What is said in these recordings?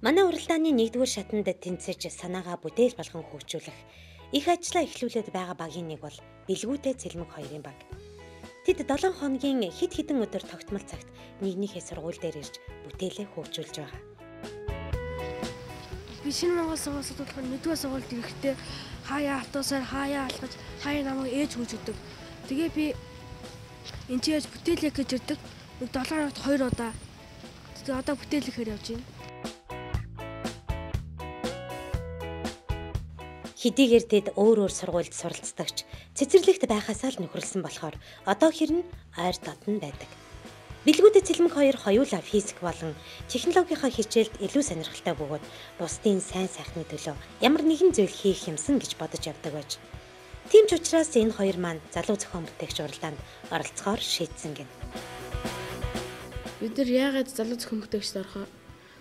Манай уралдааны 1-р шатанд тэнцэж санаагаа бүтээл болгон хөгжүүлэх их ажлаа эхлүүлээд байгаа багийн нэг бол Бэлгүүтэй Цэлмэг хоёрын баг. Тэд 7 хоногийн хэд хэдэн өдөр тогтмол цагт нэгнийхээ сургууль дээр ирж бүтээлээ хөгжүүлж байгаа. Би шинэ Монгол сургуулиуд болохоор 1-р сургуульд ирэхдээ хаяа автобусаар хаяа алхаж хаяа намайг ээж хөгжүүлдэг. Тэгээ би энэ чийж бүтээлээ гэж ирдэг. 7 хоногт 2 удаа. Тэгээ одоо бүтээлэхээр явж байна. Хэдийгээр тэд өөр сургуульд суралцдагч цэцэрлэгт байхасаа л нөхөрлсөн болохоор одоо хэрнэ ойр дотн байдаг. Бэлгүүтэй Цэлмэг хоёр хоёулаа физик болон технологийнхаа хичээлд илүү сонирхолтой бөгөөд бусдын сайн сайхны төлөө ямар нэгэн зүйл хийх юмсан гэж бодож явдаг байж. Тийм ч учраас энэ хоёр маань залуу зохион бүтээгч уралдаанд оролцохоор шийдсэн гин. Бид нар яагаад залуу зохион бүтээгчд орохоо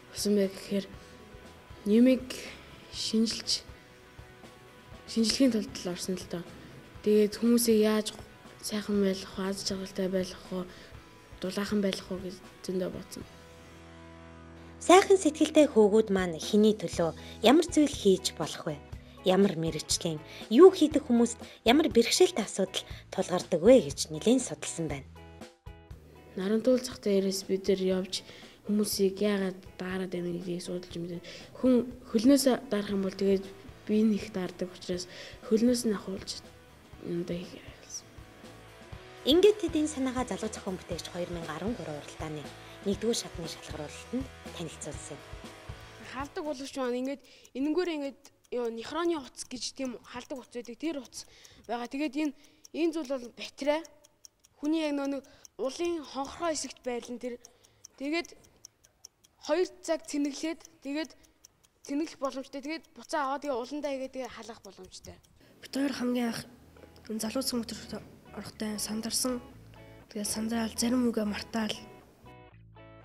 болсон бэ гэхээр нэмийг шинжилгээний тулд л орсон л доо. Тэгээд хүмүүсийг яаж сайхан байлгах вэ, аз жаргалтай байлгах вэ, дулаахан байлгах вэ гэж зөндөө бодсон. Сайхан сэтгэлтэй хөөгүүд маань хэний төлөө ямар зүйл хийж болох вэ? Ямар мэрэгчлийн, юу хийдэг хүмүүст ямар бэрхшээлтэй асуудал тулгардаг вэ гэж нэлээд судалсан байна. Нарантуул зах дээрээс бид нар явж хүмүүсийг яагаад даарад байна гэдгийг судалж мэдээ. Хүн хөлнөөсөө дарах юм бол тэгээд би нэг даардаг учраас хөлнөөс нь ахуулж юмдаа хийх гэсэн. Ингээд тэдний санаагаа залуу зохион бүтээгч 2013 уралдааны 1-р шатны шалгаруулалтанд танилцуулсан. Халдаг боловч маань ингээд энэнгээр ингээд нихроны утас гэж тийм халдаг утас байдаг. Тэр утас байгаа. Тэгээд энэ зүйл бол батарей. Хүний яг нэг улын хонхроо хэсэгт байрлан тэр тэгээд 2 цаг цэнэглээд тэгээд цэнэглэх боломжтой. Тэгээд буцаа аваад тэгээд уландаа игээд тэгээд халах боломжтой. Бид хоёр хамгийн анх залуу зохион бүтээгч орохдоо сандарсан. Тэгээд сандрал зарим үгээ мартаал.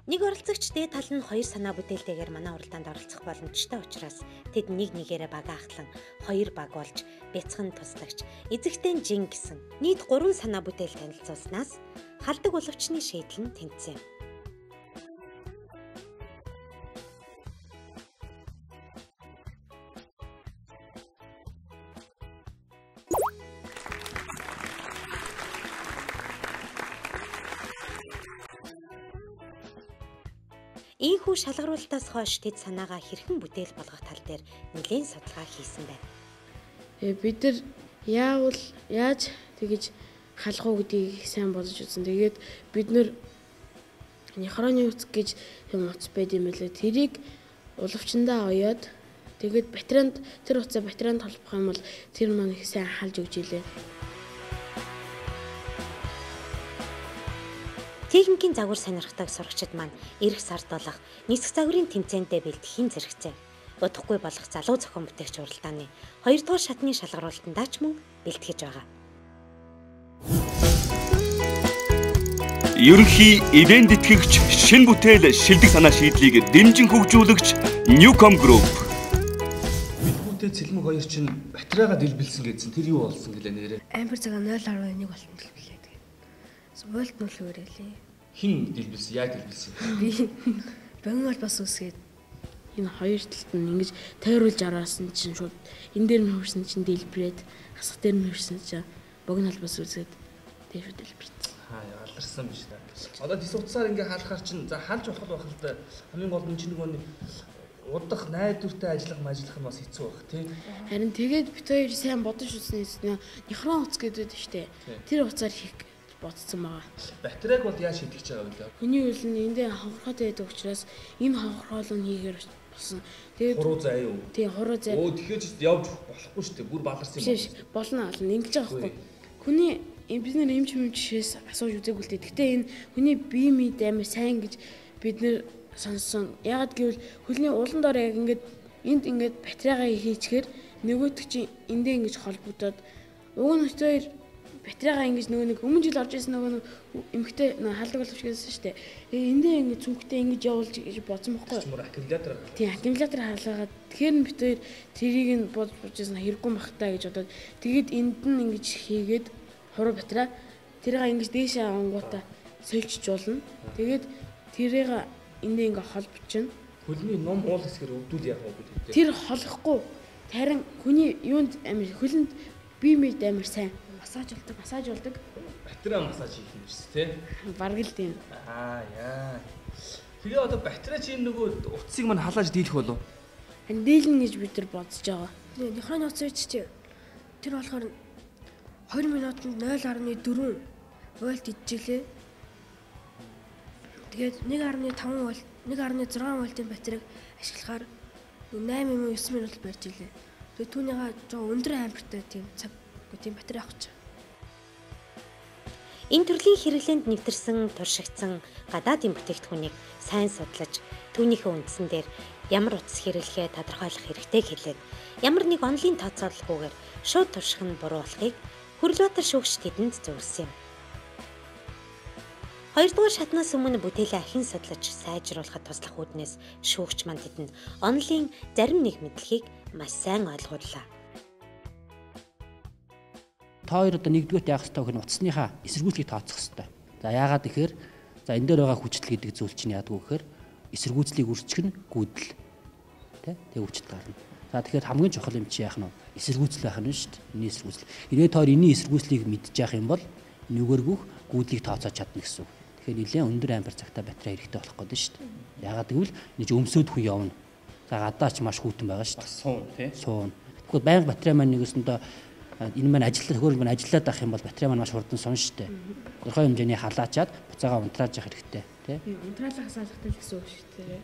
Нэг оролцогч дээд тал нь 2 санаа бүтээлтэйгээр манай уралдаанд оролцох боломжтой учраас тэд нэг нэгээрээ бага ахлан 2 баг болж бяцхан туслагч эзэгтэн жин гэсэн нийт 3 санаа бүтээл танилцуулснаас халдаг боловчны шийдэл нь тэнцсэн. Ийхүү шалгаруулалтаас хойш тэд санаагаа хэрхэн бүтээл болгох тал дээр нэлээд судалгаа хийсэн байна. Бид нар яаж тэгэж халах уу гэдгийг сайн бодож үзсэн. Тэгээд бид нар нихроны утас гэж юм утас байд юм байлаа. Тэрийг уловчондоо оёод тэгээд батарейнд тэр утсаа батарейнд холбох юм бол тэр маань их сайн халж өгч илээ. Техникийн загвар сонирхдаг сурагчид маань эх сард болох нисэх загварын тэмцээндээ бэлтгэхийн зэрэгцээ. Удахгүй болох залуу зохион бүтээгч уралдааны 2-р шатны шалгаруулалтандаа ч мөн бэлтгэж байгаа. Ерөнхий ивент тэтгэгч шинэ бүтээл шилдэг санаа шийдлийг дэмжин хөгжүүлэгч Newcom Group. Бэлгүүтэй Цэлмэг хоёр чинь батарейгаа дэлбэлсэн гэсэн тэр юу болсон гэлээ нэрээ. Ампер цагаа 0.1 болсон дэлбэлээ. Вольт нөлөөр элээ. Хин дэлбэлсэн, яг дэлбэлсэн. Би бангал бас үсгээд энэ хоёр талд нь ингэж тойруулж араасан чинь шууд энэ дээр нь хөрсөн чинь дэлбрээд хасах дээр нь хөрсөн чинь богино бас үсгээд дээр шууд дэлбэрсэн. Яларсан биш та. Одоо тис утсаар ингээ хаалахаар чинь за халж болох байх л да. Хамгийн гол нь чинь нэг удах найдвартай ажиллах нь бас хэцүү байх тий. Харин тэгээд бит хоёр сайн бодож үзснээс нихрон утас гэдэг штэ. Тэр утсаар хийх бодсон байгаа. Батарейг бол яаж шийдэж байгаа вэ? Хүний үйл нь эндээ хонхроотой байдаг учраас энэ хонхроолон хийгээр болсон. Тэгээд хуруу зай юу? Тийм хуруу зай. Тэгэхээр ч явж болохгүй шүү дээ. Бүр баларсан юм байна. Болно. Ингэж байгаа байхгүй. Хүний бид нар эмч жишээс асууж үзээгүй л дээ. Гэхдээ энэ хүний бие мэд амар сайн гэж бид нар сонссон. Ягаад гэвэл хөлний улан доор яг ингээд энд ингээд батарейгаа хийчихээр нөгөөдөг чинь эндээ ингэж холбогдоод уг нь хоёр батарейгаа ингэж нэг өмнө жил орж ирсэн нэг эмхтэй халдаг боловч гэсэн шүү дээ. Эндээ ингэ цүнхтэй ингэж явуулж гэж бодсон байхгүй юу? Аккумулятор. Тийм, аккумулятор хаалгаад тэгэхээр нь бид хоёр тэрийг нь бодож байсан хэрэггүй махтаа гэж бодоод тэгээд энд нь ингэж хийгээд хуруу батарей тэрийг ингэж дээшээ авангуудаа сольжиж болно. Тэгээд тэрийг эндээ ингэ холбочихно. хөлний ном уул хэсгээр өвдүүл яах вэ гэдэг. Тэр холохгүй. Харин хүний юунд амир хөлөнд бие мэд амир сайн массаж болдог. Батарей массаж хийх юм биш тий. Бараг л тийм. Яа. Тэгээ одоо батарей чинь нөгөө утсыг мань халааж дийлэх болов. Дийлнэ гэж бид нар бодож байгаа. Нихраны утас чи тэр болохоор 2 минутанд 0.4 вольт ижлээ. Тэгээд 1.5 вольт 1.6 вольтын батарейг ашиглахаар 8-9 минут барьж илээ. Тэгээд түүнийгээ жоо өндөр ампертай тийм цаг тийм батарей авах гэж. Энэ төрлийн хэрэглээнд нэвтэрсэн, туршигдсан гадаадын бүтээгдэхүүнийг сайн судлаж, түүнийхээ үндсэн дээр ямар утас хэрэглэхээ тодорхойлох хэрэгтэй хэлээд, ямар нэг онлын тооцоололгүйгээр шууд турших нь буруу болохыг Хүрлбаатар шүүгч тэдэнд зөвлөсөн юм. Хоёрдугаар шатнаас өмнө бүтээлээ ахин судлаж сайжруулахад туслах үүднээс шүүгч манд тэдэнд онлын зарим нэг мэдлэгийг маш сайн ойлгууллаа. Та хоёр одоо нэгдүгээр яах ёстой гэхээр утасныхаа эсэргүүцлийг тооцох ёстой. За яагаад гэхээр энэ дээр байгаа хүчил гэдэг зүйл чинь яадаг вэ гэхээр эсэргүүцлийг үржих нь гүйдэл. Тэ? Тэгээ хүчил гарна. За тэгэхээр хамгийн чухал юм чи яах нь вэ? Эсэргүүцэл байх нь шүү дээ. Энийн эсэргүүцэл. Энэ тоор энийн эсэргүүцлийг мэдж яах юм бол нүгэргөх гүйдлийг тооцоож чадна гэсэн үг. Тэгэхээр нэлээд өндөр ампер цагтаа батарей хэрэгтэй болох гэдэг шүү дээ. Яагаад гэвэл нэг өмсөд хүн явна. За гадаач маш хүйтэн байгаа шүү дээ. Суун тий. Суун. Тэгэхгүй байнга батарей маань нэгэсэндээ энэ маань төхөөрөмж маань ажиллаад байх юм бол батарей маань маш хурдан сунна шүү дээ. Тодорхой хэмжээний халаачаад буцаага унтрааж явах хэрэгтэй тий. Унтраалах асаалгатай л гэсэн үг шүү дээ.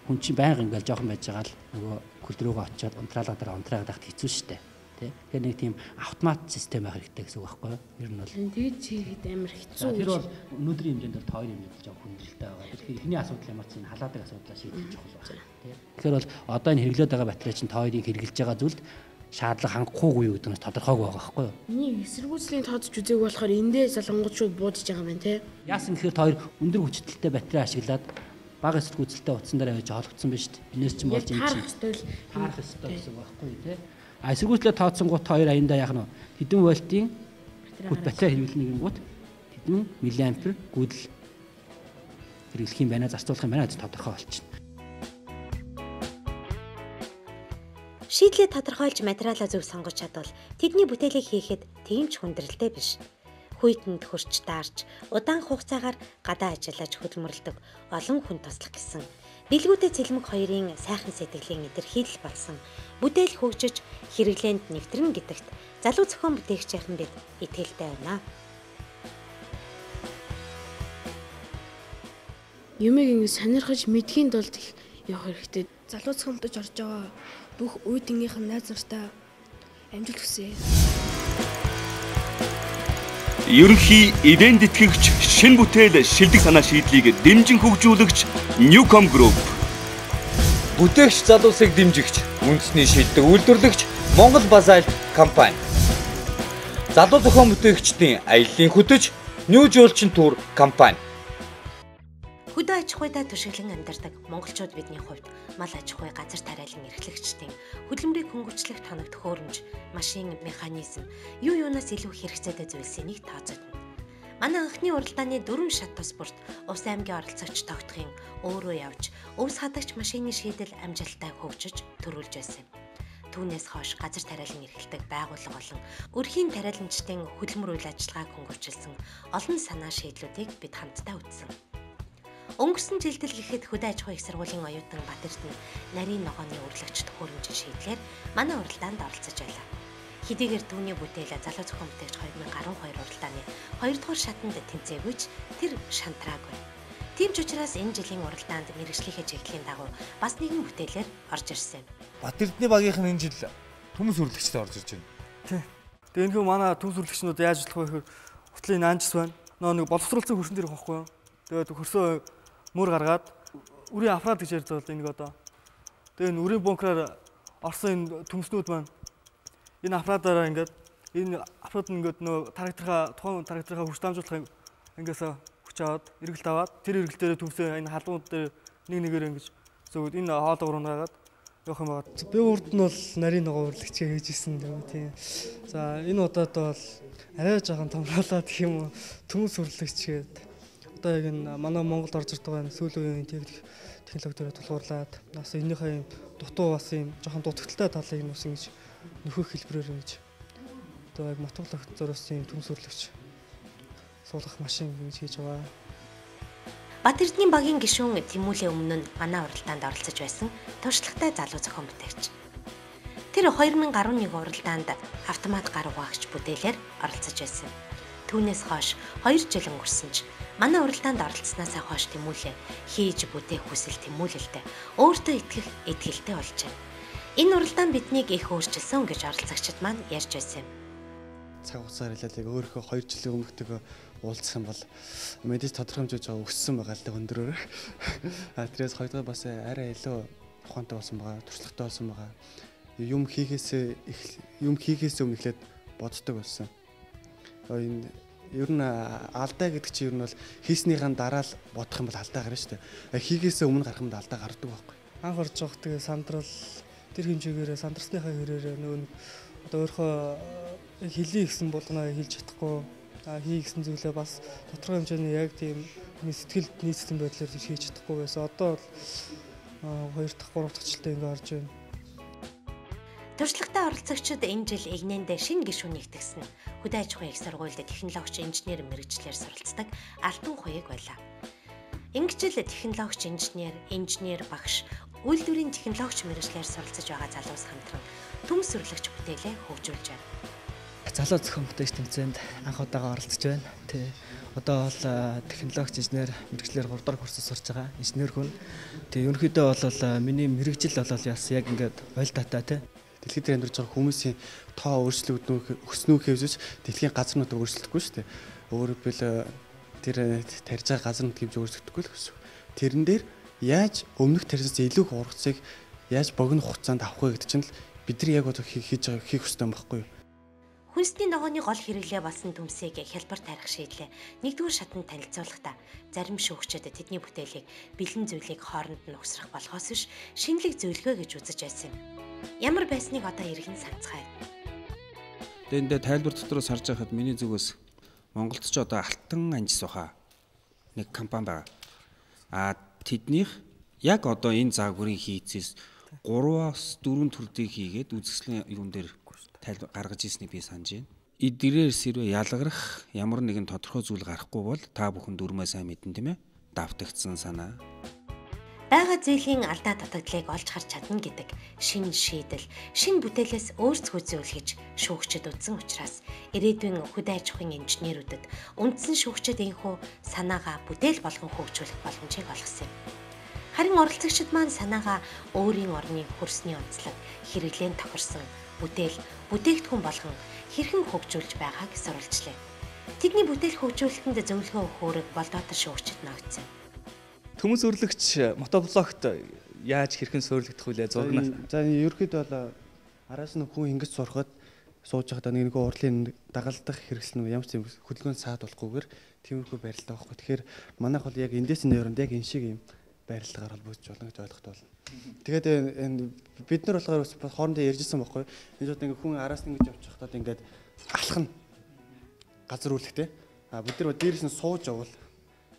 Хүн чинь байнга ингээл жоохон байж байгаа л нөгөө хөлдрөөгөө очиод унтраалга дараа унтраад авах хэцүү шүү дээ. Тий. Тэгэхээр нэг тийм автомат систем байх хэрэгтэй гэсэн үг байхгүй юу? Ер нь бол тэгээд чигээд амар хэцүү. Тэр бол өнөөдрийн хэмжээнд бол тойрын хэмжээнд жоохон хүндрэлтэй байгаа. Тэгэхээр эхний асуудал ямар ч энэ халаадаг асуудлаа шийдэж явах болно. Тий. Тэгэхээр бол одоо энэ хэрэглээд байгаа батарей чинь тойрыг хэрэгжилж байгаа зүйлд шаардлага хангахгүй юу гэдэг нь тодорхойг байгаа байхгүй юу? Энийг эсэргүүцлийн тооцож үзээг болохоор эндээ залангууд шууд буудаж байгаа юм байна те. Яасан гэхээр тойр өндөр хүчтэй батарей ашиглаад бага эсэргүүцэлтэй утсан дээр авиж холбогдсон ба шүү дээ. Энэс чинь болж юм чинь харах ёстой гэсэн байхгүй юу те. А эсэргүүцлээ тооцсон гут 2 аяндаа яах нь хэдэн вольтын батарей хэрэглэнэ гингут хэдэн миллиампер гүйдэл хэрэглэх юм байна, зарцуулах юм байна гэж тодорхой болчихно. Шийдлээ тодорхойлж материалаа зөв сонгож чадвал тэдний бүтээлийг хийхэд тийм ч хүндрэлтэй биш. Хүйтэнд хөрч даарч, удаан хугацаагаар гадаа ажиллаж хөдөлмөрлөдөг олон хүн туслах гэсэн Билгүүтэй цэлмэг хоёрын сайхан сэтгэлийн илэрхийлэл болсон бүтээл хөгжиж хэрэглээнд нэвтрэн гэдэгт залуу зохион бүтээгчийн бид итгэлтэй байна. Юмыг ингэ сонирхож мэдхийн тулд их явах хэрэгтэй. Залуу зохиомтож орж байгаа бүх үеийнхээ найз нартай амжилт хүсье. Ерөнхий эвент итгэгч шинэ бүтээл шилдэг санаа шийдлийг дэмжин хөгжүүлэгч Newcom Group. Бүтээгч залуусыг дэмжигч үндэсний шилдэг үйлдвэрлэгч Монгол Базальт компани. Залуу зохион бүтээгчдийн аяллаа хөтөж New Жуулчин тур компани. Хөдөө аж ахуйдаа туршиглан амьдардаг монголчууд бидний хувьд мал аж ахуй газар тариалан эрхлэгчдийн хөдөлмөрийг хөнгөвчлөх тоног төхөөрөмж, машин механизм юу юунаас илүү хэрэгцээтэй зүйлсийн нэг тооцогдно. Манай анхны уралдааны 4 шат тус бүрт Увс аймгийн оролцогч тогтохын өөрөө явж өвс хадагч машины шийдэл амжилттай хөгжиж төрүүлж байсан юм. Түүнээс хойш газар тариалан эрхэлдэг байгууллага болон өрхийн тариаламжтын хөдөлмөр үйл ажиллагааг хөнгөвчлсөн олон санаа шийдлүүдийг бид хамтдаа үзсэн. Өнгөрсөн жилдэл гэхэд хөдөө аж ахуй их сургуулийн оюутан Батэрдэн нарийн ногооны өрлөгч төхөөрөмжийн шийдлээр манай уралдаанд оролцож байлаа. Хэдийгээр түүний бүтээл залуу зохион бүтээгч 2012 уралдааны 2 дугаар шатанд тэнцээгүйч тэр шантраагүй. Тийм ч учраас энэ жилийн уралдаанд мэргэжлийнхээ чиглэлийн дагуу бас нэгэн бүтээлээр орж ирсэн. Батэрдний багийнх нь энэ жил төмс үрлэгчтэй орж ирж байна. Тий. Тэгээ энэ хөө манай төмс үрлэгчнүүд яаж ажиллах вэ гэхээр хутлын наанчс байна. Нэг боловсруулсан хөрсөн дээр байхгүй юу? Тэгээд хөрсөө мөр гаргаад үрийн аппарат гэж ярьж байгаа энийг одоо. Тэгээ энэ үрийн бункераар орсон энэ төмснүүд маань энэ аппаратаараа энэ аппарат нь нөө тухайн тарагтрахаа хүч дамжуулахын ингээс хүч аваад эргэлт аваад тэр эргэлт дээр төмсөө энэ халуунууд дээр нэг нэгээр ингэж зөв энэ хоолой уруугаад явах юм байна. Би урд нь бол нарийн ногоо урлагчаа хийжсэн гэдэг тийм. За энэ удаад бол арай жоохон томруулаад гэх юм уу төмс урлагч гээд одоо яг энэ манай Монголд орж ирдэг байгаа сүүлийн үеийн технологи дээр тулгуурлаад бас энийхээ юм дутуу бас юм жоохон дутагдaltaй талыг нь бас ингэж нөхөх хэлбэрээр ингэж одоо яг мотоглох зороос юм төмс өрлөгч суулгах машин гэж хийж байгаа. Бат Эрдэнийн багийн гишүүн Тэмүүлээ өмнө нь манай уралдаанд оролцож байсан туршлагатай залуу зохион бүтээгч. Тэр 2011 уралдаанд автомат гар угаагч бүтээлээр оролцож байсан. Түүнээс хойш 2 жил өнгөрсөн ч манай уралдаанд оролцсноос хойш Тэмүүлээ хийж бүтээх хүсэл тэмүүлэлтэй өөртөө итгэх итгэлтэй болжээ. Энэ уралдаан биднийг их өөрчилсөн гэж оролцогчид маань ярьж байсан юм. Цаг хугацаар хэлээд яг өөрийнхөө 2 жилийн өмнөхтэйгээ уулзах юм бол мэдээж тодорхой хэмжээж өссөн байгаа л да өндөрөөр. Тэрээс хоёрдугаар бас арай илүү ухаантай болсон байгаа, туршлагатай болсон байгаа. Юм хийхээс өмнө эхлээд боддог болсон. Энэ ер нь алдаа гэдэг чинь ер нь бол хийснийхэн дараа л бодох юм бол алдаа гарна шүү дээ. Хийхээс өмнө гарах юм бол алдаа гардаг байхгүй. Анх орж явах тэгээ сандрал тэр хэмжээгээр сандарсныхаа хэрээр нөгөө одоо өөрийнхөө хэлий гэсэн болгоноо хэлж чадахгүй хий гэсэн зүйлээ бас тодорхой хэмжээний яг тийм сэтгэлд нийцсэн байдлаар хийж чадахгүй байсан. Одоо бол 2 дахь 3 дахь жилдээ ингэ орж байна. Туршлагатай оролцогчид энэ жил Игнэндээ шинэ гишүүн нэгтгэсэн хөдөө аж ахуйн их сургуульд технологич инженер мэргэжлэр суралцдаг Алтан Хуяг байлаа. Ингэжл технологич инженер багш үйлдвэрийн технологич мэргэжлэр суралцж байгаа залуус хамтран төмс өрлөгч бүтээлээ хөгжүүлж байна. Залуу зохион бүтээгч тэмцээнд анх удаага оролцож байна. Тэ одоо бол технологич инженер мэргэжлэр 3 дахь курсд сурж байгаа инженер хүн. Тэ ерөнхийдөө бол миний мэргэжил бол яс яг ингээд ойлдаатай тэ. Дэлхийд дээр амьдарч байгаа хүмүүсийн тоо өөрчлөгдөх өснөх хэвсэж дэлхийн газар нутаг өөрчлөгдөхгүй шүү дээ. Өөрөөр хэлбэл тэр тарьж байгаа газар нутаг хэмжээ өөрчлөгдөхгүй л гэсэн. Тэрэн дээр яаж өмнөх тарьсаас илүү их ургацыг яаж богино хугацаанд авах вэ гэдэг чинь л бид нар яг одоо хийх ёстой юм баггүй юу? Хүнсний ногооны гол хэрэглээ болсон төмсийг хялбар тарих шийдлээ нэгдүгээр шатанд танилцуулахдаа зарим шүүгчид тэдний бүтээлийг бэлэн зүйлийг хооронд нь угсрах болохоос биш шинэлэг зөвлөгөө гэж үзэж байсан юм. Ямар байсныг одоо иргэн санацгаая. Тэндээ тайлбар дотроос харж байхад миний зүгээс Монголд ч одоо Алтан Анжис ухаа нэг компани байгаа. Тэднийх яг одоо энэ заагврын хийцээс 3-4 төрдийг хийгээд үзэсгэлэн юун дээр гаргаж ирснийг би санаж байна. Эдгээрээс хэрвээ ялгарах ямар нэгэн тодорхой зүйл гарахгүй бол та бүхэн дөрмөө сайн мэдэн тийм ээ. Давтагдсан санаа. Бага зээлийн алдаа дутагдлыг олж харж чадна гэдэг шинэ шийдэл, шинэ бүтээлээс өөрсдөө зөвлөж шүүгчид үзсэн учраас ирээдүйн хөдөө аж ахуйн инженерүүдэд үндсэн шүүгчид энэхүү санаагаа бүтээл болгон хөгжүүлэх боломжийг олгосон юм. Харин оролцогчид маань санаагаа өөрийн орны хөрсний онцлог, хэрэглээнд тохирсон бүтээгдэхүүн болгон хэрхэн хөгжүүлж байгааг сурвалжлаа. Тэдний бүтээл хөгжүүлэлтэнд зөвлөгөө өгөхөөрөг болдоотор шүүгчид ногдсон. Төмс өрлөгч мотоблогт яаж хэрхэн суурилдах вүлээ зургнаа. За ерөөхдөө бол араас нь хүн ингэж сурахад сууж байхдаа нэг урдлын дагалдах хэрэгсэл ямар ч хөдөлгөөн саад болохгүйгээр тиймэрхүү байрлалтай байхгүй. Тэгэхээр манайх бол яг эндээс нойронд яг энэ шиг юм байрлагаар холбогдож болно гэж ойлгохтой болно. Тэгээд бид нар болохоор хоорондоо ярьжсэн байхгүй. Энэ жод ингээ хүн араас нь ингэж явж байхдаа ингээд алхах нь газар үлэхтэй. Бид нар дээрээс нь сууж явбал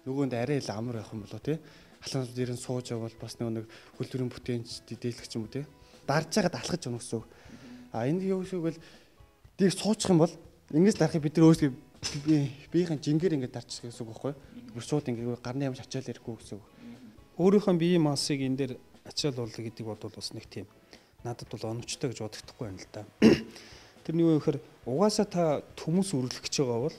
нөгөөнд арай л амар байх юм болоо тий. Алхах дээр нь сууж явбал бас нэг хөлбөрийн бүтээнч дээдлэх юм уу тий. Дарж байгаад алхаж явна гэсэн үг. Энэ юу шиг бол дээр суучих юм бол ингэж дарахыг бид нар өөрсдөө биеийн жингээр ингэж дарчих гэсэн үг байхгүй. Бүр шууд ингэ гарны ямж ачаал ярихгүй гэсэн үг. Өөрийнхөө биеийн массыг энэ дээр ачаал болгох гэдэг бодвол бас нэг тийм надад бол оновчтой гэж бодогдохгүй байна л да. Тэр нь юу вэ гэхээр угаасаа та төмс үрлэгч байгаа бол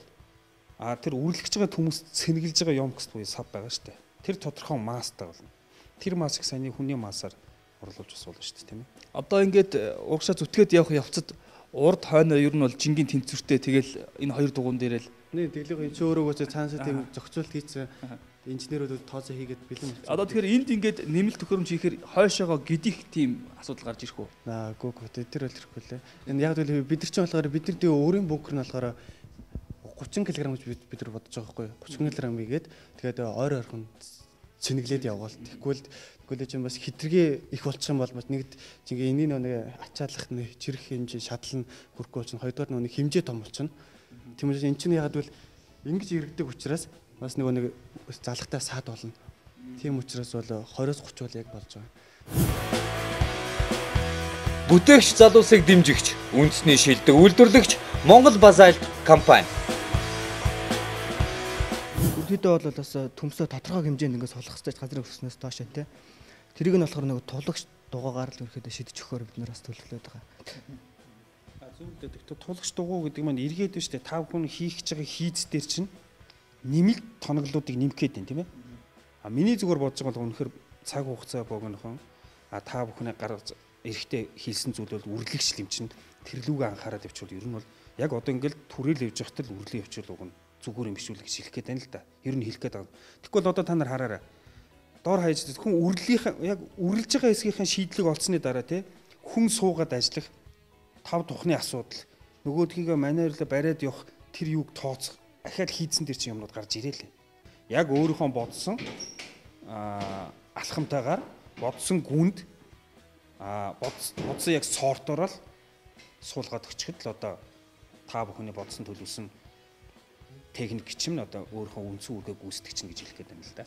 тэр үрлэгч байгаа төмс сэнгэлж байгаа юм гэсэн үе сав байгаа шүү дээ. Тэр тодорхой масстай болно. Тэр массыг саяны хүний массаар орлуулж бас болно шүү дээ, тийм ээ. Одоо ингээд урагшаа зүтгээд явах явцад урд хойно ер нь бол жингийн тэнцвэртэй тэгэл энэ хоёр дугуун дээр л нэг тэглэг энэ ч өөрөөгөө цаанасаа тийм зохицуулт хийсэн инженерүүд тооцоо хийгээд бэлэн болсон. Одоо тэгэхээр энд ингээд нэмэлт төхөөрөмж хийхээр хойшоогоо гидих тийм асуудал гарч ирэх үү? Гүү тэр бол ирэхгүй лээ. Энэ яг л бид нар чинь болохоор бид нар өөрийн бункер нь болохоор 30 кг гэж бид нар бодож байгаа байхгүй 30 кг игээд тэгээд ойр ойрхон цэнэглээд явгаал. Тэгвэл чинь бас хитргээ их болчих юм бол бас нэгд чинь энийг нэг ачаалах нэг чирэх хэмжээ шатлан хүрхгүй чинь хоёрдугаар нэг хэмжээ том болчихно. Тийм учраас эн чинь яг л ингэж иргэдэг учраас бас нэг залхтай саад болно. Тийм учраас бол 20-30 бол яг болж байгаа. Бүтээгч залуусыг дэмжигч, үндэсний шилдэг үйлдвэрлэгч Монгол Базальт компани. Ердөө бол бас төмсөө тодорхой хэмжээнд ингээд сулгах хэрэгтэй газрын хөрснөөс доош тий. Тэрийг нь болохоор нэг тулгч дугаагаар л ерөөдөө шидэж өгөхөөр бид нар бас төлөвлөд байгаа. Зөвлөдөг. Тулгч дугуй гэдэг маань эргээд биш тий. 5 хүн хийх гэж байгаа хийц дээр чинь нэмэлт тоноглолуудыг нэмэх гээд байна тийм ээ. А миний зүгээр бодож байгаа бол үнэхээр цаг хугацаа богинохон та бүхний гаргаж эрэхтэй хийлсэн зүйл бол үрлэгч юм чинь тэр лүүгээ анхаарал явуучвал ер нь бол яг одоо ингээд түрээл явж байхад л үрлээ явуучвал уг нь зүгээр юм биш үү гэж хэлэх гээд байна л да. Ер нь хэлэх гээд байгаа. Тэгэхгүй бол одоо та нар хараарай. Доор хаяж хүн үрлэлийнхэн яг үрлэж байгаа хэсгийнхээ шийдлийг олцсны дараа тий хүн суугаад ажиллах тав тухны асуудал нөгөөдгийгээ манайрлаа бариад явах тэр юуг тооцох ахаад хийдсэн тэр чинь юмнууд гарч ирээл. Яг өөрийнхөө бодсон алхамтайгаар бодсон гүнд бодсон яг сорторол суулгаад өчгөд л одоо та бүхний бодсон төлөвсөн техник чинь одоо өөрийнхөө үндсэн үүргээ гүйцэтгэж чинь гэж хэлэх гээд байна л да.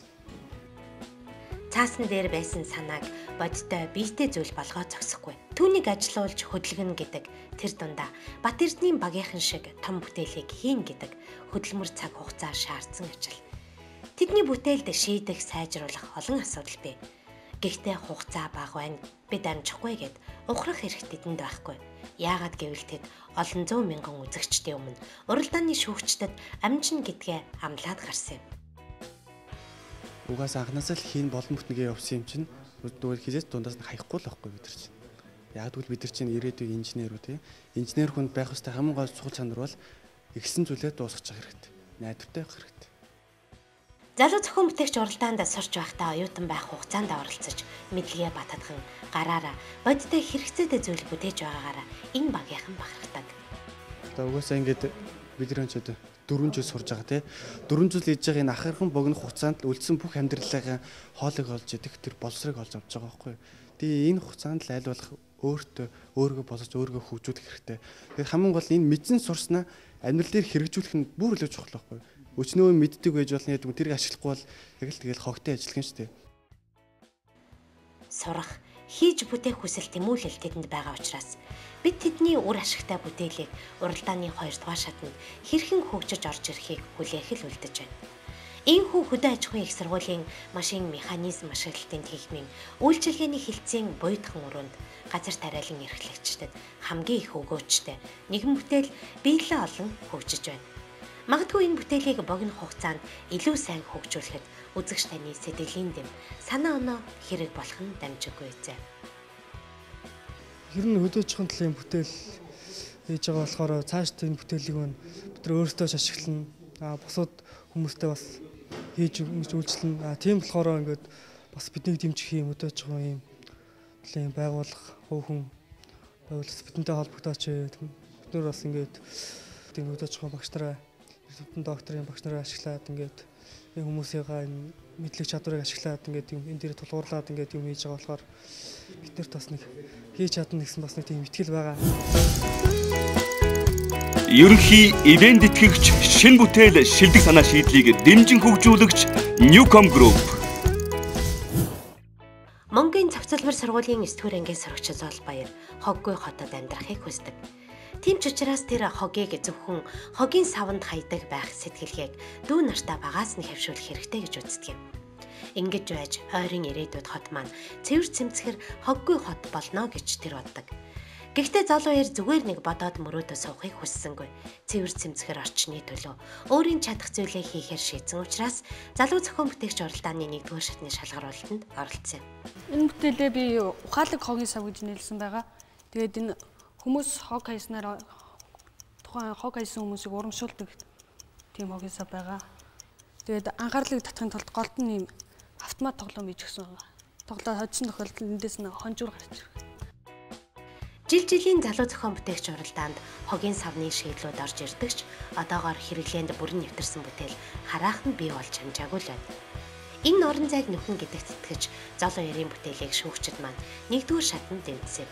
Цаасан дээр байсан санааг бодтой биетэй зүйл болгоо зогсохгүй. Түүнийг ажилуулж хөдөлгөнө гэдэг тэр дундаа Бат Эрдэнийн багийнхан шиг том бүтээлийг хийн гэдэг хөдөлмөр цаг хугацаа шаардсан ажил. Тэдний бүтээлд шийдэх, сайжруулах олон асуудал бий. Гэхдээ хугацаа бага байна. Бид амжихгүй гэд ухрах эрх тэдэнд байхгүй. Яагаад гэвэл тэд олон зуун мянган үзэгчдийн өмнө уралдааны шүүгчдэд амжина гэдгээ амлаад гарсан юм. Угаас анханасаа л хийн болон бүтнгээ явсан юм чинь зүгээр хизээс дундаас нь хаяхгүй л байхгүй бид нар чинь. Яг тэгвэл бид нар чинь ирээдүйн инженер үү тий. Инженер хүнд байх ёстой хамгийн гол чухал чанар бол ихсэн зүйлээ дуусгах хэрэгтэй. Найдвартай байх хэрэгтэй. Залуу зохион бүтээгч уралдаанд сурч байхдаа оюутан байх хугацаанд оролцож мэдлэгээ батадхан гараараа бодтой хэрэгцээтэй зүйл бүтээж байгаагаараа энэ багийнхан бахархдаг. Одоо угаасаа ингээд бид нар ч одоо 4 жил сурж байгаа тий. 4 жил хийж байгаа энэ ахархан богино хугацаанд үлдсэн бүх амьдралынхаа хоолыг олж идэх тэр боловсрыг олж авч байгаа байхгүй. Тэгээ энэ хугацаанд л аль болох өөрийгөө боловч өөрийгөө хөгжүүлэх хэрэгтэй. Тэгэхээр хамгийн гол энэ мэдсэн сурснаа амьдрал дээр хэрэгжүүлэх нь бүр илүү чухал байхгүй. Өчнөө мэддэг байж болно гэдэг нь тэрийг ашиглахгүй бол яг л тэгэл хогтой ажиллах юм шүү дээ. Сурах, хийж бүтээх хүсэл тэмүүлэл тэдэнд байгаа учраас бид тэдний үр ашигтай бүтээлийг уралдааны 2 дугаар шатанд хэрхэн хөгжиж орж ирэхийг хүлээх л үлдэж байна. Ийхүү хөдөө аж ахуйн их сургуулийн машин механизм ашиглалтын техникийн үйлчилгээний хилцээний буйдхан өрөөнд газар тариалан эрхлэгчдэд хамгийн их өгөөжтэй нэгэн бүтээл биелээ олон хөгжиж байна. Магадгүй энэ бүтээлийг богино хугацаанд илүү сайн хөгжүүлэхэд үзэгч таны сэтгэлийн дэм санаа оноо хэрэг болох нь дамжиггүй зэ. Ер нь хөдөөж чихэн төлөв бүтээл хийж байгаа болохоор цааш энэ бүтээлийг бид нар өөрсдөө ашиглана. Бусад хүмүүстэй бас хийж үйлчлэнэ. Тийм болохоор ингээд бас биднийг дэмжих юм хөдөөж байгаа юм төлөв байгуулах хөөхөн байгууллага бидэнтэй холбогдооч. Бид нар бас ингээд тийм хөдөөж байгаа багш нараа докторийн багш нараа ашиглаад ингээд энэ хүмүүсийнхаа энэ мэдлэг чадварыг ашиглаад ингээд энэ дээр тулгуурлаад ингээд юм хийж байгаа болохоор биднэрт бас нэг хийж чадна гэсэн бас нэг тийм ихтгэл байгаа. Ерөнхий ивент тэтгэгч шинэ бүтээл шилдэг санаа шийдлийг дэмжин хөгжүүлэгч Newcom Group. Монголын цогцлбор сургуулийн 9 дугаар ангийн сурагч Зол Баяр хоггүй хотод амьдрахыг хүсдэг. Тийм ч учраас тэр хогийг зөвхөн хогийн савнд хайдаг байх сэтгэлгээг дүү нартаа багаас нь хэвшүүлэх хэрэгтэй гэж үздэг юм. Ингэж байж ойрын ирээдүйд хот маань цэвэр цэмцгэр хоггүй хот болно гэж тэр боддог. Гэхдээ Зол Баяр зүгээр нэг бодоод мөрөөдө суухыг хүссэнгүй. Цэвэр цэмцгэр орчны төлөө өөрийн чадах зүйлээ хийхээр шийдсэн учраас залуу зохион бүтээгч уралдааны 1-р шатны шалгаруулалтанд оролцсон. Энэ бүтээлээ би ухаалаг хогийн сав гэж нэрлсэн байгаа. Тэгээд энэ хүмүүс хог хайснаар тухайн хог хайсан хүмүүсийг урамшуулдаг тийм хогийн сав байгаа. Тэгээд анхаарлыг татахын тулд голд нь ийм автомат тоглоом хийж өгсөн байгаа. Тоглоод хоцсон тохиолдолд эндээс нь хонжуур гарч ирэх. Жилийн залуу зохион бүтээгч уралдаанд хогийн савны шийдлүүд орж ирдэгч одоогоор хэрэглээнд бүрэн нэвтэрсэн бүтээл хараахан бий болж хамжаагүй л байна. Энэ орон зайг нөхөн гэдэгт итгэж Зол Баярын бүтээлийг шүүгчид маань 1-р шатанд дэмжсэн.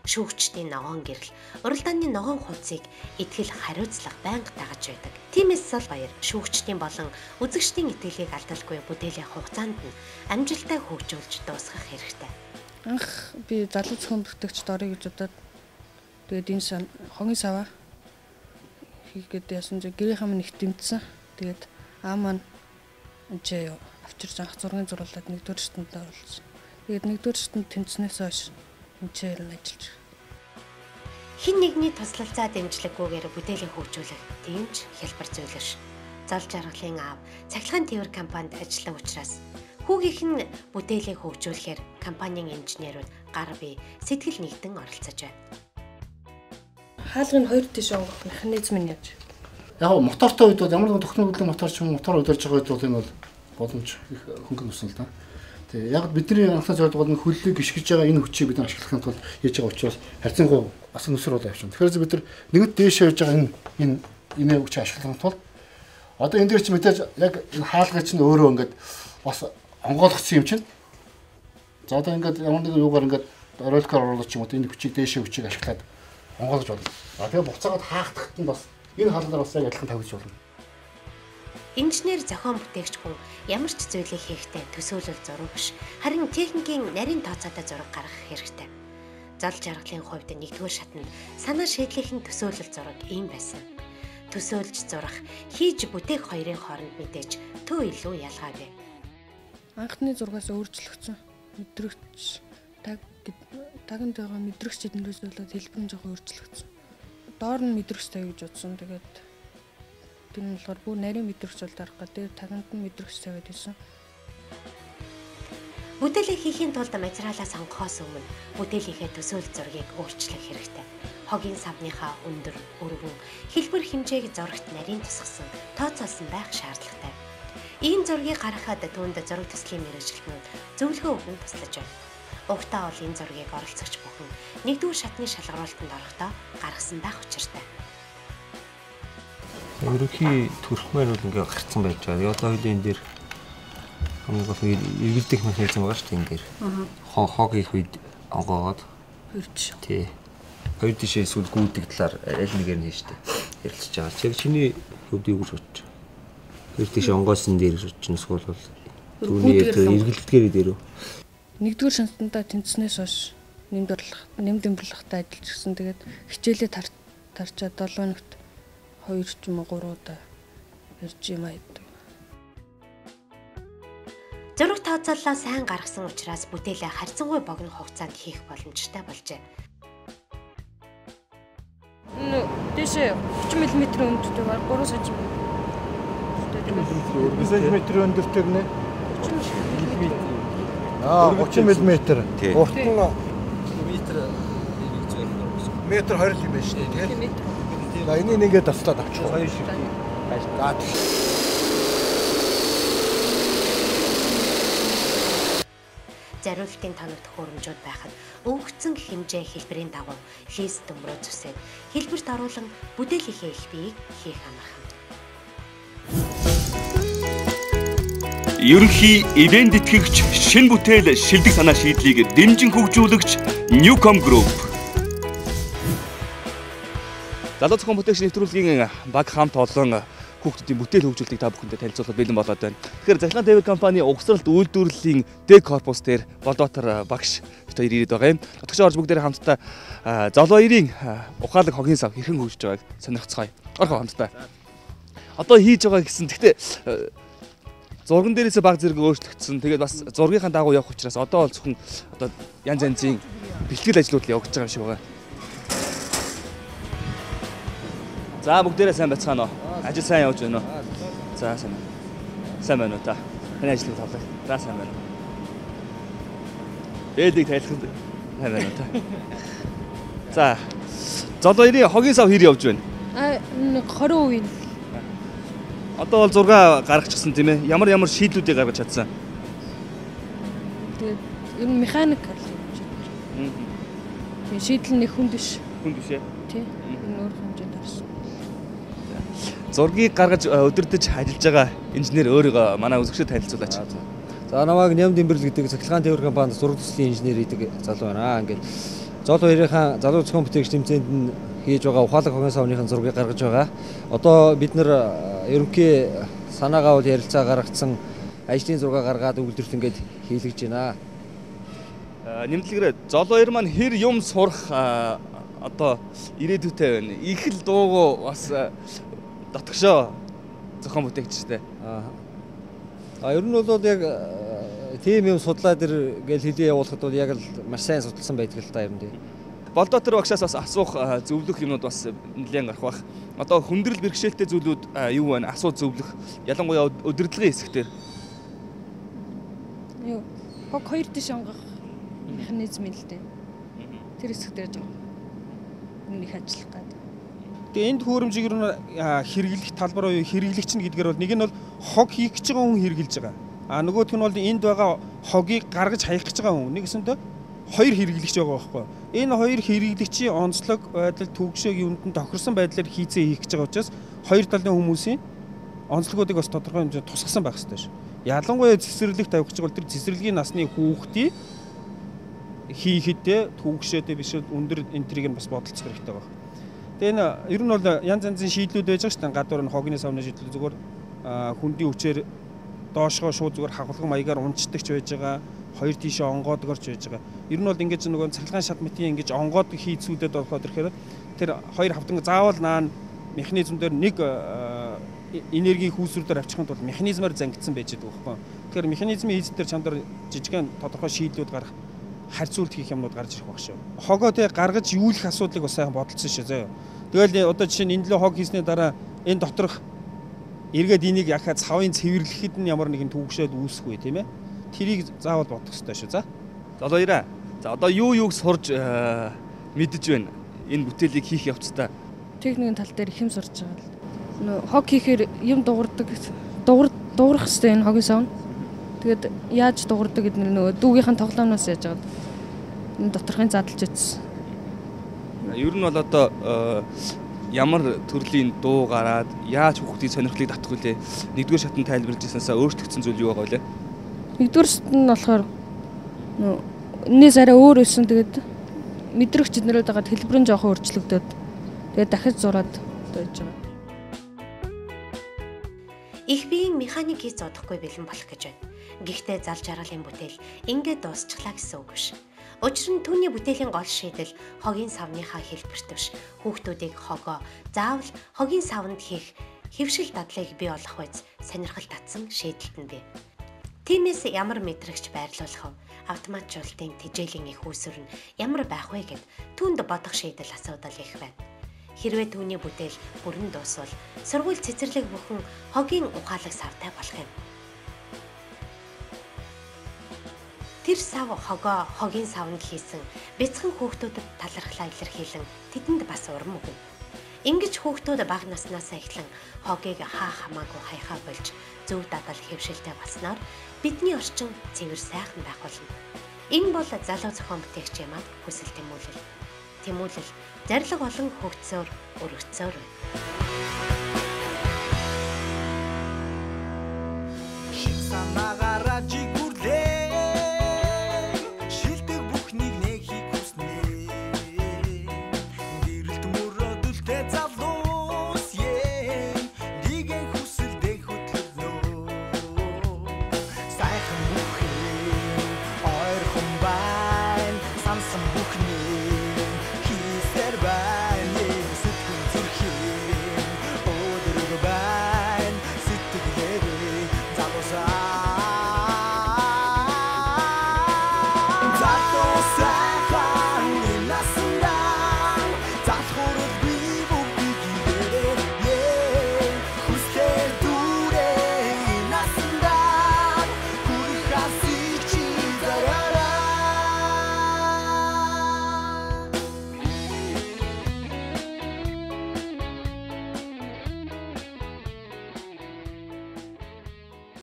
шүүгчдийн ногоон гэрэл, уралдааны ногоон хувцсыг итгэл хариуцлага байнга дагаж байдаг. Тиймээс Сол баяр шүүгчдийн болон үзэгчдийн итгэлийг алдалгүй бүтээлийн хугацаанд нь амжилттай хөгжүүлж дуусгах хэрэгтэй. Анх би залуу зохион бүтээгчд орё гэж бодоод тэгээд энэ хогийн саваа хийгээд яасан чи гэрийнхэн минь их дэмжсэн. Тэгээд маань энэ авчирч анх зургийн зурлаад нэгдүгээр шатнд оруулсан. Тэгээд нэгдүгээр шатнд тэнцснээс хойш энэ ажиллаж. Хин нэгний туслалцаа дэмжлэггүйгээр бүтээлийн хөгжүүлэх тийм ч хялбар зүйл биш. Зол жаргалын аав цахилгаан тээвэр компанид ажиллах учраас хүүгийнх нь бүтээлийг хөгжүүлэхээр компанийн инженерүүд гар бие сэтгэл нэгдэн оролцож байна. Хаалгын хоёр тийш онгох механизм нь яаж? Яг мотортой үед бол ямар нэгэн тохны хөдөлгөөний мотор ч юм уу мотор удирж байгаа үед бол энэ бол боломж их хөнгөн өсөн л да. Тэгээ яг бидний анхны зорилго бол хөллийг гიშгэж байгаа энэ хүчийг бид ашиглахын тулд хийж байгаа учраас харьцангуй бас нүсэр болоо явчихна. Тэгэхээр бид нар нэгд дээшээ явж байгаа энэ имээ хүчийг ашиглахын тулд одоо энэ дээр чи мэдээж яг энэ хаалгыг чинь өөрөө ингээд бас онгойлгоцсон юм чинь. За одоо ингээд ямар нэгэн юугаар ингээд оролцоор оруулах юм уу энэ хүчийг дээшээ хүчийг ашиглаад онгойлгож болно. Тэгээ буцаагаад хаагдахад нь бас энэ хаалгаар бас яг адилхан тавьж болно. Инженер зохион бүтээгч хүн ямар ч зүйлийг хийхдээ төсөөлөл зураг биш. Харин техникийн нарийн тооцоотой зураг гаргах хэрэгтэй. Зол жаргалын хувьд нэгдүгээр шатнд санаа шийдлийнхэн төсөөлөл зураг ийм байсан. Төсөөлж зурах, хийж бүтээх хоёрын хооронд мэдээж төв илүү ялгаагүй. Анхны зургаас өөрчлөгдсөн. Мэдрэгч таганд байгаа мэдрэгч эднээс болоод хэлбэр нь жоохон өөрчлөгдсөн. Доор нь мэдрэгч тавь гэж бодсон. Тэгээд тэр нь болохоор бүр нарийн мэдрэгч бол дарах гэдэг таганд нь мэдрэгч тавиад байсан. Бүтээлээ хийхийн тулд материалаа сонгохоос өмнө бүтээлийнхээ төсөөлөл зургийг өөрчлөх хэрэгтэй. Хогийн савныхаа өндөр, өргөн, хэлбэр хэмжээг зурагт нарийн тусгасан, тооцоолсон байх шаардлагатай. Ийм зургийг гаргахад түүнд зураг төслийн мэргэжилтнүүд зөвлөгөө өгөн туслаж байна. Угтаа бол энэ зургийг оролцогч бүхэн нэгдүгээр шатны шалгаруулалтанд орохдоо гаргасан байх учиртай. Ерөнхий төрхмээр бол ингээ гарцсан байж байгаа. Одоо хоёулын энэ дээр хамгийн гол эргэлдэх механизм байгаа шүү дээ энэ дээр. Хог их үед онгоогоод хөрч. Тий. Хоёр тишээ эсвэл гүйдэг талаар аль нэгээр нь штэ ярилцж байгаа. Яг чиний хувьд юу гэж бодож байна? Хоёр тишээ онгоосон дээр чинь эсвэл бол түүний эргэлддгээр дээр үү? Нэгдүгээр шатндаа тэнцснээс хойш нэмд имбэрлэхтэй ажиллаж гисэн. Тэгээд хичээлээ тарчаад 7 хоногт 2 ч юм уу 3 удаа ирж юм айдаг. Зураг тооцооллоо сайн гаргасан учраас бүтээлээ харьцангуй богино хугацаанд хийх боломжтой болжээ. Дэше 30 мм өндөртэй баг 3 см. 30 см өндөртэй гэнэ. 30 мм. 30 мм. Урт нь метр 20 юм байна шүү дээ. Тийм. Энийг ингээд таслаад авчих. Хоёр шиг. Зариултын тоног төхөөрөмжүүд байхад өнгөцсөн хэмжээ хэлбэрийн дагуу лист төмрөө зүсээд хэлбэрт оруулан бүтээлийнхээ их биеийг хийх амархан. Ерөнхий ивент тэтгэгч шинэ бүтээл шилдэг санаа шийдлийг дэмжин хөгжүүлэгч Newcom Group. Залуу зохион бүтээгч нэвтрүүлгийн баг хамт олон хүүхдүүдийн бүтээл хөгжүүлэлтийг та бүхэндээ танилцуулахад бэлэн болоод байна. Тэгэхээр Цахилгаан тээвэр компани угсралт үйлдвэрлэлийн Д корпус дээр Болдотор багш бид хоёр ирээд байгаа юм. Нутагч орж бүгдээрээ хамтдаа золоо ирийн ухаалаг хогийн сав хэрхэн хөгжиж байгааг сонирхцгаая. Орхоо хамтдаа. Одоо хийж байгаа гэсэн. Гэхдээ зурган дээрээсээ баг зэрэг өөрчлөгдсөн. Тэгээд бас зургийнхаа дагуу явах учраас одоо бол зөвхөн одоо янз янзын бэлтгэл ажлууд л явагдаж байгаа юм шиг байна. За бүгдээрээ сайн байцгаана уу? Ажил сайн явж байна уу? За сайн. Сайн байна уу та? Таны ажил тавлаа. За сайн байна. Ээлийг тайлхад сайн байна уу та? За. Золоо ирийн хогийн сав хэр явж байна? 20 үе. Одоо бол 6 гаргачихсан тийм ээ. Ямар шийдлүүдийг гаргаж чадсан? Тэгээд ер нь механик гэж байна. Тэгээд шийдэл нэг хүнд биш. Хүнд биш ээ. Тийм. Энэ өөр хэмжээнд харсан. Зургийг гаргаж өдөрдөж ажиллаж байгаа инженер өөрийгөө манай үзэгчдэд танилцуулаач. За намайг Нямд имбэрл гэдэг цахилгаан тээвэр компанид зураг төслийн инженер гэдэг залуу байна. Ингээд Зол хоёрынхаа залуу зохион бүтээгч тэмцээнд нь хийж байгаа ухаалаг хогийн савныхын зургийг гаргаж байгаа. Одоо бид нэр ерөнхий санаагаа бол ярилцаа гаргацсан ажлын зураг гаргаад өгүүлбэрт ингээд хийлгэж байна. Нэмэлтгээрээ зол хоёр маань хэр юм сурах одоо ирээдүйтэй байна. Их л дуугүй бас дотгошоо зохион бүтээгчтэй. Ер нь бол яг тийм юм судлаад иргээл хэлээ явуулахад бол яг л маш сайн судалсан байдаг л та юм дээ. Болдотер багшаас бас асуух зөвлөх юмнууд бас нэлээд гарах бах. Одоо хүндрэл бэрхшээлтэй зүйлүүд юу байна? Асуу зөвлөх. Ялангуяа удирдлагын хэсгээр. Юу? Хог хоёр дэш онгох механизм л дээ. Тэр хэсгээр жоо. Нэг ажиллах гэдэг. Тэгээ энд хөрөмжийг юу хэрэглэх талбар уу хэрэглэгч нь гэдгээр бол нэг нь бол хог хийх гэж байгаа хүн хэрэглэж байгаа. Нөгөөх нь бол энд байгаа хогийг гаргаж хаях гэж байгаа хүн. Нэгсэндээ хоёр хэрэглэгч байгаа байхгүй. Энэ хоёр хэрэглэгчийн онцлог байдал төгшөөг юунд нь тохирсон байдлаар хийцээ хийх гэж байгаа учраас хоёр талын хүмүүсийн онцлогуудыг бас тодорхой хэмжээнд тусгасан байх хэрэгтэй ш. Ялангуяа цэцэрлэг тавих гэж бол тэр цэцэрлэгийн насны хүүхдийн хийхэд төгшөөдөө биш өндөр энтрийг нь бас бодолцох хэрэгтэй байна. Тэгээ энэ ер нь бол янз янзын шийдлүүд байж байгаа шүү дээ. Гадуур нь хогны савны шийдэл зүгээр хүндийн хүчээр доошгоо шууд зүгээр хавхлаган маягаар унцдаг ч байж байгаа. Хоёр тийшээ онгоодгорч байж байгаа. Ер нь бол ингэж нөгөө цахилгаан шат мэтийн ингэж онгоод хийцүүдэд болохоор ирэхээр тэр хоёр хавтан заавал наан механизм дээр нэг энерги хүүсрүүдээр авчихын тулд механизмаар зангидсан байж байгаа байхгүй. Тэгэхээр механизмын эзэн дээр чандар жижигхэн тодорхой шийдлүүд гарах харьцуулт хийх юмнууд гарч ирэх баг шүү. Хогоо тэг гаргаж юулах асуудлыг бас сайхан бодолцсон шүү заяа. Тэгэл одоо жишээ нь энэ лөө хог хийсний дараа энэ доторх эргээд энийг яхаа цавын цэвэрлэхэд нь ямар нэгэн төвөгшөөл үүсэхгүй тийм ээ. Тэрийг заавал бодох хэрэгтэй шүү. За. Залууяа. За одоо юуг сурж мэдэж байна. Энэ бүтээлийг хийх явцдаа. Техникийн тал дээр их юм сурж байгаа л. Хог хийхээр юм дуурдаг. Дуурах хэрэгтэй энэ хогийн сав. Тэгээд яаж дуурдаг гэдэг нь нөгөө дүүгийнхэн тоглоомноос яаж байгаа. Энэ доторхын задлж өгсөн. Ер нь бол одоо ямар төрлийн дуу гараад яаж хүүхдийн сонирхлыг татах вүлээ? Нэгдүгээр шатнд тайлбарлаж ирсэнсээ өөрчлөгдсөн зүйл юу байгаа вэ? Нэгдүгээр шатнд нь болохоор энэс арай өөр өссөн. Тэгээд мэдрэгч эднэрүүд байгаа хэлбэрэн жоохон өөрчлөгдөд. Тэгээд дахиж зураад байж байгаа. Их биеийн механик хийж зодохгүй бэлэн болох гэж байна. Гэхдээ зал жаргалын бүтээл ингээд дуусчихлаа гэсэн үг биш. Учир нь түүний бүтээлийн гол шийдэл хогийн савныхаа хэлбэрт биш. Хүүхдүүдийг хогоо заавал хогийн савнд хийх хэвшил дадлыг бий болгох үз сонирхол татсан шийдэлт нь бий. Тиймээс ямар мэдрэгч байрлуулах вэ? Автоматжуулалтын тэжээлийн их үүсвэр нь ямар байх вэ гэд түүнд бодох шийдэл асуудал их байна. Хэрвээ түүний бүтээл бүрэн дуусвал сургууль цэцэрлэг бүхэн хогийн ухаалаг савтай болох юм. Тэр сав хогоо хогийн савнд хийсэн бяцхан хүүхдүүдэд талархлаа илэрхийлэн тэдэнд бас урам өгнө. Ингэж хүүхдүүд бага наснаас эхлэн хогийг хаа хамаагүй хаяхаа болж зөв дадал хэвшилтэй болсноор бидний орчин цэвэр сайхан байх болно. Энэ бол залуу зохион бүтээгч ямаад хүсэл тэмүүлэл. Тэмүүлэл зарлиг болон хөгцөөр өргөцөөр байна.